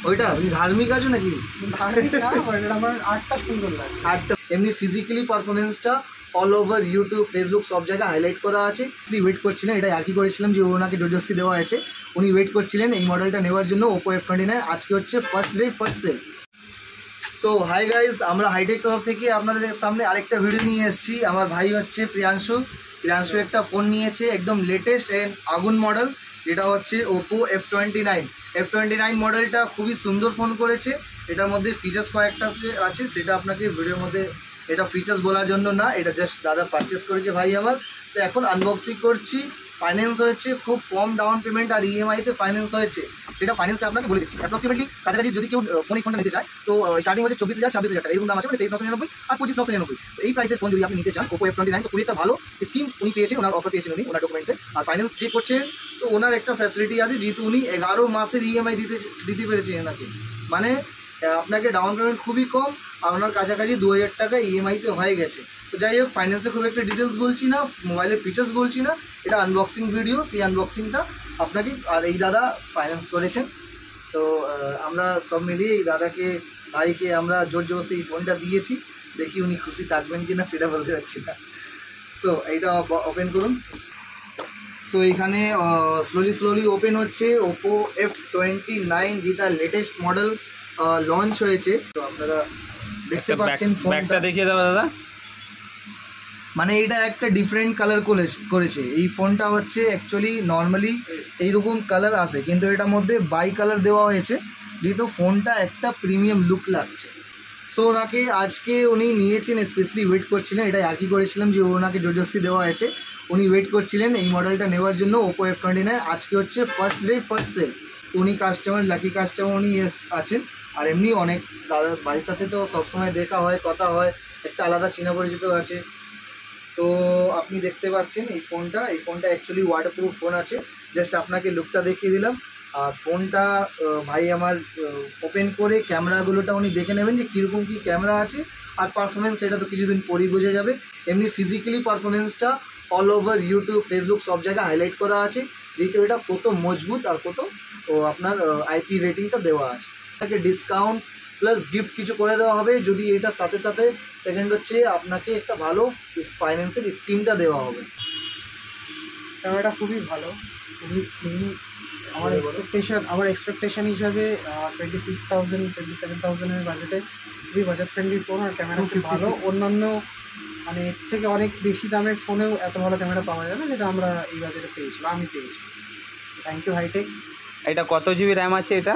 ওইটা তুমি ধার্মিক আছো নাকি? ধার্মিক না, আমার আর্টটা সুন্দর লাগে। আর্টটা এমনি ফিজিক্যালি পারফরমেন্সটা অল ওভার ইউটিউব ফেসবুক সব জায়গায় হাইলাইট করা আছে। ওয়েট করছিলেন, এটা একই করেছিলাম যে ওনাকে জোরজস্তি দেওয়া আছে, উনি ওয়েট করছিলেন এই মডেলটা নেওয়ার জন্য ওপো F29। আজকে হচ্ছে first day first sale. So hi guys, আমরা হাইটেক তরফ থেকে আপনাদের সামনে আরেকটা ভিডিও নিয়ে এসেছি। আমার ভাই হচ্ছে প্রিয়াংশু একটা ফোন নিয়েছে একদম লেটেস্ট অ্যান্ড আগুন মডেল, যেটা হচ্ছে ওপো F29 মডেলটা। খুবই সুন্দর ফোন করেছে। এটার মধ্যে ফিচার্স কয়েকটা আছে, সেটা আপনাকে ভিডিওর মধ্যে, এটা ফিচার্স বলার জন্য না, এটা জাস্ট দাদা পারচেস করেছে ভাই আমার। সো এখন আনবক্সিং করছি। ফাইন্যান্স হয়েছে খুব কম ডাউন পেমেন্ট আর ইএমআইতে ফাইন্যান্স হয়েছে, সেটা ফাইন্যান্সটা আপনাকে বলে দিচ্ছি। অ্যাপ্রক্সিমেটলি কাছাকাছি যদি কেউ ফোনটা নিতে চায় তো স্টার্টিং হচ্ছে 24,000 26,000 টাকা, এরকম দাম আছে, মানে 23,999 আর 25,999। তো এই প্রাইসের ফোন যদি আপনি নিতে চান ওপো F29, তো খুবই একটা ভালো স্কিম উনি পেয়েছেন, ওনার অফার পেয়েছেন উনি ওনার ডকুমেন্টসে। আর ফাইন্যান্স চেক করছেন তো ওনার একটা ফ্যাসিলিটি আছে, যেহেতু উনি 11 মাসের ইএমআই দিতে পেরেছেন এনাকে, মানে আপনাকে ডাউন পেমেন্ট খুবই কম আর ওনার কাছাকাছি 2,000 টাকা ইএমআইতে হয়ে গেছে। তো যাই হোক, ফাইন্যান্সে খুব একটা ডিটেলস বলছি না, মোবাইলের ফিচার্স বলছি না, এটা আনবক্সিং ভিডিও, সেই আনবক্সিংটা আপনাকে। আর এই দাদা ফাইন্যান্স করেছেন, তো আমরা সব মিলিয়ে এই দাদাকে ভাইকে আমরা জোর জবরদস্তি এই ফোনটা দিয়েছি। দেখি উনি খুশি থাকবেন কি না সেটা বলতে পারছি না। সো এইটা ওপেন করুন। সো এখানে স্লোলি ওপেন হচ্ছে ওপো F29, যেটা লেটেস্ট মডেল লঞ্চ হয়েছে। তো আপনারা দেখতে পাচ্ছেন ব্যাগটা দেখিয়ে দাও দাদা। মানে এটা একটা ডিফারেন্ট কালার করেছে। এই ফোনটা হচ্ছে অ্যাকচুয়ালি নর্মালি এইরকম কালার আসে, কিন্তু এটার মধ্যে বাই কালার দেওয়া হয়েছে, যেহেতু ফোনটা একটা প্রিমিয়াম লুক লাগছে। সো ওনাকে আজকে উনি নিয়েছেন, স্পেশালি ওয়েট করছিলেন, এটা একই করেছিলাম যে ওনাকে জোরজস্তি দেওয়া হয়েছে, উনি ওয়েট করছিলেন এই মডেলটা নেওয়ার জন্য ওপো F29। আজকে হচ্ছে ফার্স্ট ডে ফার্স্ট সেল। উনি কাস্টমার, লাকি কাস্টমার উনি আছেন। আর এমনি অনেক দাদা ভাইয়ের সাথে তো সবসময় দেখা হয়, কথা হয়, একটা আলাদা চেনা পরিচিত আছে। তো আপনি দেখতে পাচ্ছেন এই ফোনটা অ্যাকচুয়ালি ওয়াটারপ্রুফ ফোন আছে। জাস্ট আপনাকে লুকটা দেখিয়ে দিলাম। আর ফোনটা ভাই আমার ওপেন করে ক্যামেরাগুলোটা উনি দেখে নেবেন যে কীরকম কী ক্যামেরা আছে। আর পারফরমেন্স সেটা তো কিছুদিন পরেই বোঝা যাবে। এমনি ফিজিক্যালি পারফরমেন্সটা অল ওভার ইউটিউব ফেসবুক সব জায়গায় হাইলাইট করা আছে, যেহেতু এটা কত মজবুত আর কত আপনার আইপি রেটিংটা দেওয়া আছে। আপনাকে ডিসকাউন্ট প্লাস গিফট কিছু করে দেওয়া হবে যদি এটার সাথে সাথে। সেকেন্ড হচ্ছে আপনাকে একটা ভালো ফাইন্যান্সের স্কিমটা দেওয়া হবে। ক্যামেরাটা খুবই ভালো, খুবই ক্লিন। আমার এক্সপেকটেশন হিসাবে 26,000 27,000-এর বাজেটে খুবই বাজেট ফ্রেন্ডলি ফোন, আর ক্যামেরা খুব ভালো। অন্যান্য মানে এর থেকে অনেক বেশি দামের ফোনেও এত ভালো ক্যামেরা পাওয়া যাবে, যেটা আমরা এই বাজেটে পেয়েছিলাম, আমি পেয়েছি। Thank you Hitech. এটা কত জিবি র্যাম আছে এটা?